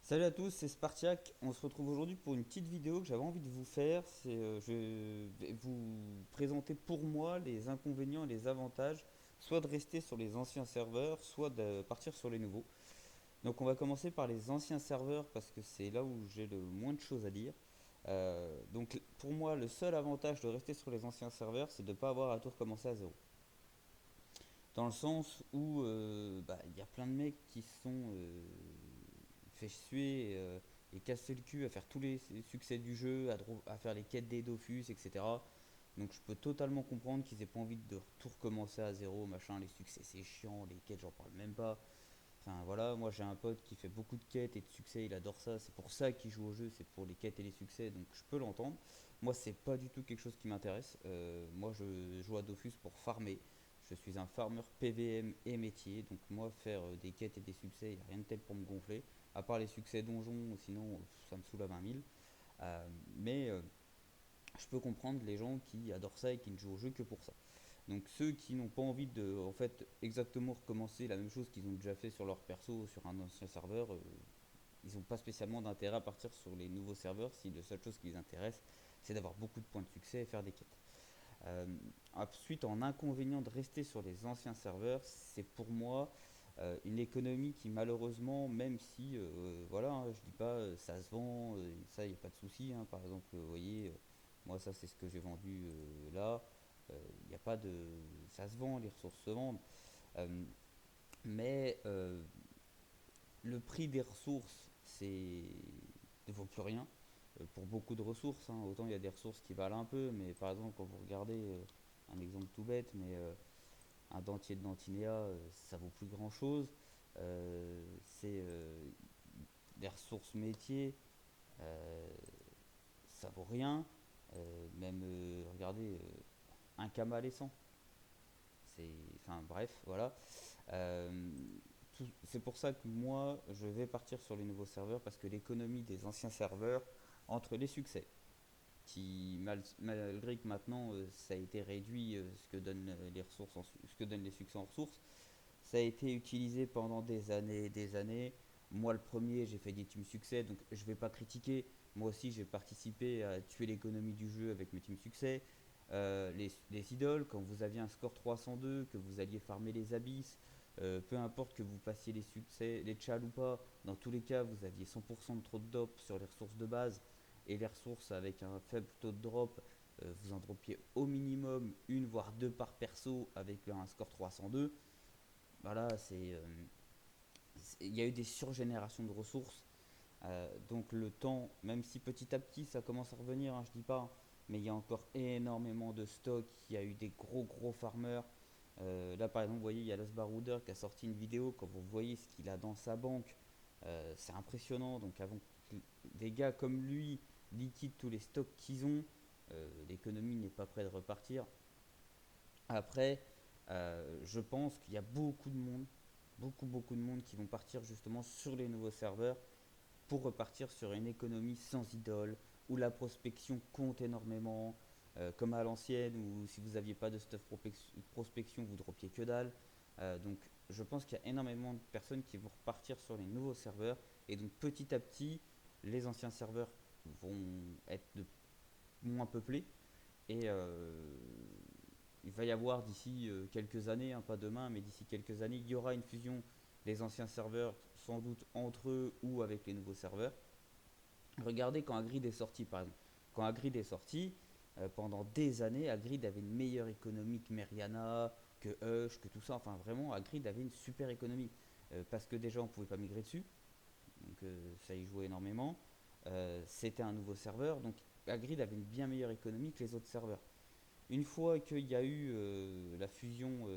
Salut à tous, c'est Spartiak. On se retrouve aujourd'hui pour une petite vidéo que j'avais envie de vous faire. Je vais vous présenter pour moi les inconvénients et les avantages, soit de rester sur les anciens serveurs, soit de partir sur les nouveaux. Donc on va commencer par les anciens serveurs parce que c'est là où j'ai le moins de choses à dire. Donc pour moi, le seul avantage de rester sur les anciens serveurs, c'est de ne pas avoir à tout recommencer à zéro. Dans le sens où il y a plein de mecs qui sont fait suer et casser le cul à faire tous les succès du jeu, à faire les quêtes des Dofus, etc. Donc je peux totalement comprendre qu'ils aient pas envie de tout recommencer à zéro, machin, les succès c'est chiant, les quêtes j'en parle même pas. Enfin voilà, moi j'ai un pote qui fait beaucoup de quêtes et de succès, il adore ça, c'est pour ça qu'il joue au jeu, c'est pour les quêtes et les succès, donc je peux l'entendre. Moi c'est pas du tout quelque chose qui m'intéresse. Moi je joue à Dofus pour farmer. Je suis un farmer PVM et métier, donc moi faire des quêtes et des succès, il n'y a rien de tel pour me gonfler. À part les succès donjons, sinon ça me saoule à 20 000. Mais je peux comprendre les gens qui adorent ça et qui ne jouent au jeu que pour ça. Donc ceux qui n'ont pas envie de en fait exactement recommencer la même chose qu'ils ont déjà fait sur leur perso sur un ancien serveur, ils n'ont pas spécialement d'intérêt à partir sur les nouveaux serveurs si la seule chose qui les intéresse c'est d'avoir beaucoup de points de succès et faire des quêtes. Euh, Ensuite, en inconvénient de rester sur les anciens serveurs, c'est pour moi une économie qui malheureusement, même si, voilà, hein, je dis pas ça se vend, ça il n'y a pas de souci, hein. Par exemple, vous voyez, moi ça c'est ce que j'ai vendu là, il n'y a pas de, ça se vend, les ressources se vendent. Euh, mais le prix des ressources, c'est ne vaut plus rien pour beaucoup de ressources, hein. Autant il y a des ressources qui valent un peu, mais par exemple quand vous regardez un exemple tout bête, mais un dentier de Dantinéa, ça vaut plus grand chose. C'est des ressources métiers, euh, ça vaut rien. Même regardez un camalescent, c'est, enfin bref, voilà. Euh, c'est pour ça que moi, je vais partir sur les nouveaux serveurs parce que l'économie des anciens serveurs, entre les succès, malgré que maintenant ça a été réduit, ce que donnent les ressources, ce que donnent les succès en ressources, ça a été utilisé pendant des années et des années. Moi, le premier, j'ai fait des teams succès, donc je vais pas critiquer. Moi aussi, j'ai participé à tuer l'économie du jeu avec mes teams succès. Les idoles, quand vous aviez un score 302, que vous alliez farmer les abysses, peu importe que vous passiez les succès, les chals ou pas, dans tous les cas, vous aviez 100% de trop de drop sur les ressources de base et les ressources avec un faible taux de drop, vous en dropiez au minimum une voire deux par perso avec un score 302. Voilà, il y a eu des surgénérations de ressources. Donc le temps, même si petit à petit ça commence à revenir, hein, je dis pas, mais il y a encore énormément de stocks. Il y a eu des gros farmers. Là par exemple, vous voyez, il y a Las Barouder qui a sorti une vidéo. Quand vous voyez ce qu'il a dans sa banque, c'est impressionnant. Donc avant que des gars comme lui liquident tous les stocks qu'ils ont, l'économie n'est pas prête de repartir. Après, je pense qu'il y a beaucoup de monde, beaucoup de monde qui vont partir justement sur les nouveaux serveurs pour repartir sur une économie sans idole, où la prospection compte énormément, comme à l'ancienne, où si vous n'aviez pas de stuff prospection, vous dropiez que dalle. Donc je pense qu'il y a énormément de personnes qui vont repartir sur les nouveaux serveurs, et donc petit à petit, les anciens serveurs vont être de moins peuplés, et il va y avoir d'ici quelques années, hein, pas demain, mais d'ici quelques années, il y aura une fusion des anciens serveurs, sans doute entre eux ou avec les nouveaux serveurs. Regardez quand Hagrid est sorti, par exemple. Quand Hagrid est sorti, pendant des années, Hagrid avait une meilleure économie que Meriana, que Hush, que tout ça. Enfin, vraiment, Hagrid avait une super économie. Parce que déjà, on ne pouvait pas migrer dessus. Donc, ça y jouait énormément. C'était un nouveau serveur. Donc, Hagrid avait une bien meilleure économie que les autres serveurs. Une fois qu'il y a eu la fusion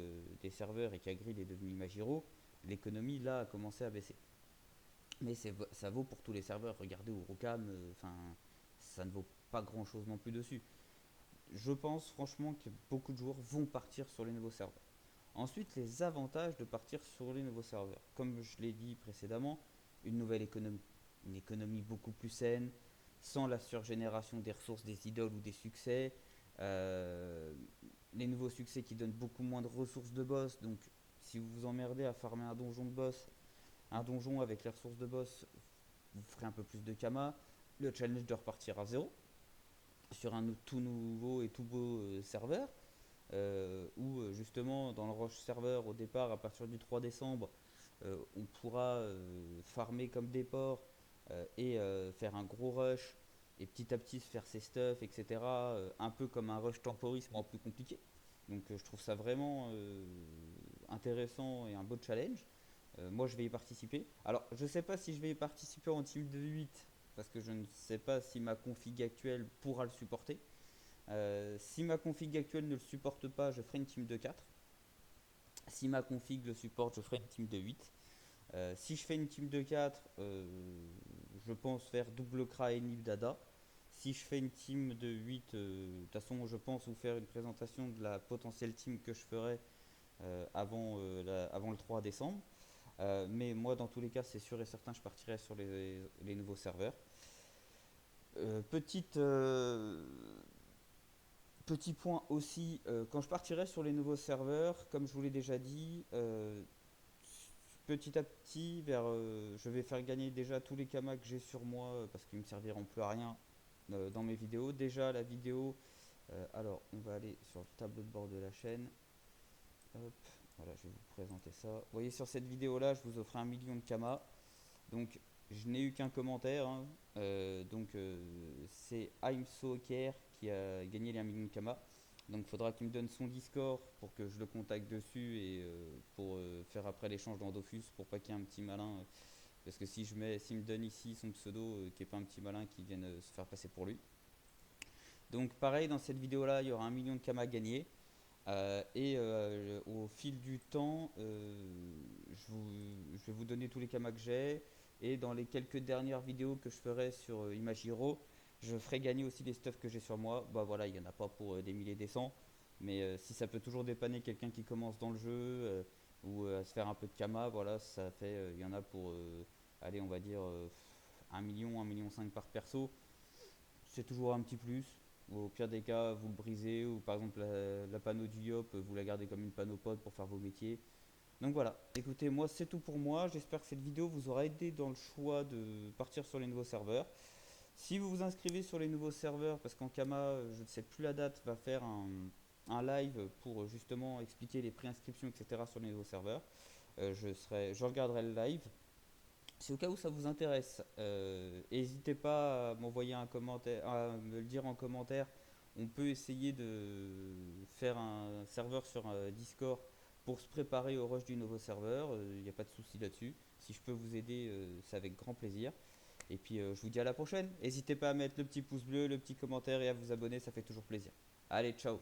des serveurs et qu'Agrid est devenu Magiro, l'économie là a commencé à baisser. Mais ça vaut pour tous les serveurs. Regardez Urukam, enfin, ça ne vaut pas grand chose non plus dessus. Je pense franchement que beaucoup de joueurs vont partir sur les nouveaux serveurs. Ensuite, les avantages de partir sur les nouveaux serveurs. Comme je l'ai dit précédemment, une nouvelle économie. Une économie beaucoup plus saine, sans la surgénération des ressources des idoles ou des succès. Euh, les nouveaux succès qui donnent beaucoup moins de ressources de boss. Donc, si vous vous emmerdez à farmer un donjon de boss, un donjon avec les ressources de boss, vous ferez un peu plus de Kama, le challenge de repartir à zéro sur un tout nouveau et tout beau serveur, où justement dans le rush serveur au départ à partir du 3 décembre, on pourra farmer comme des porcs et faire un gros rush et petit à petit se faire ses stuff, etc. Un peu comme un rush temporisme en plus compliqué. Donc je trouve ça vraiment intéressant et un beau challenge. Moi je vais y participer. Alors je sais pas si je vais y participer en team de 8 parce que je ne sais pas si ma config actuelle pourra le supporter. Si ma config actuelle ne le supporte pas, je ferai une team de 4. Si ma config le supporte, je ferai une team de 8. Si je fais une team de 4, je pense faire double Kra et Nib Dada. Si je fais une team de 8, de toute façon, je pense vous faire une présentation de la potentielle team que je ferai avant le 3 décembre. Mais moi, dans tous les cas, c'est sûr et certain, je partirai sur les nouveaux serveurs. Petite Petit point aussi, quand je partirai sur les nouveaux serveurs, comme je vous l'ai déjà dit, petit à petit, je vais faire gagner déjà tous les kamas que j'ai sur moi parce qu'ils me serviront plus à rien dans mes vidéos. Déjà la vidéo, alors on va aller sur le tableau de bord de la chaîne. Hop, voilà, je vais vous présenter ça. Vous voyez sur cette vidéo là, je vous offre 1 million de kamas. Donc je n'ai eu qu'un commentaire, hein. C'est I'm So Care qui a gagné les 1 million de Kama. Donc il faudra qu'il me donne son Discord pour que je le contacte dessus et pour faire après l'échange dans Dofus pour pas qu'il y ait un petit malin. Parce que s'il me donne ici son pseudo, qui est pas un petit malin qui vienne se faire passer pour lui. Donc pareil, dans cette vidéo là, il y aura 1 million de Kama gagnés. Au fil du temps, je vais vous donner tous les kamas que j'ai. Et dans les quelques dernières vidéos que je ferai sur Imagiro, je ferai gagner aussi les stuffs que j'ai sur moi. Bah voilà, il n'y en a pas pour des milliers des cents. Mais si ça peut toujours dépanner quelqu'un qui commence dans le jeu ou à se faire un peu de kama, voilà, ça fait. Il y en a pour, allez, on va dire 1 million, 1,5 million par perso. C'est toujours un petit plus. Au pire des cas, vous le brisez ou par exemple la panneau du Yop, vous la gardez comme une panneau pod pour faire vos métiers. Donc voilà, écoutez, moi c'est tout pour moi. J'espère que cette vidéo vous aura aidé dans le choix de partir sur les nouveaux serveurs. Si vous vous inscrivez sur les nouveaux serveurs, parce qu'en Kama, je ne sais plus la date, va faire un live pour justement expliquer les préinscriptions, etc. sur les nouveaux serveurs. Je regarderai le live. Si au cas où ça vous intéresse, n'hésitez pas à m'envoyer un commentaire, à me le dire en commentaire. On peut essayer de faire un serveur sur Discord pour se préparer au rush du nouveau serveur. Il n'y a pas de souci là-dessus. Si je peux vous aider, c'est avec grand plaisir. Et puis je vous dis à la prochaine. N'hésitez pas à mettre le petit pouce bleu, le petit commentaire et à vous abonner, ça fait toujours plaisir. Allez, ciao!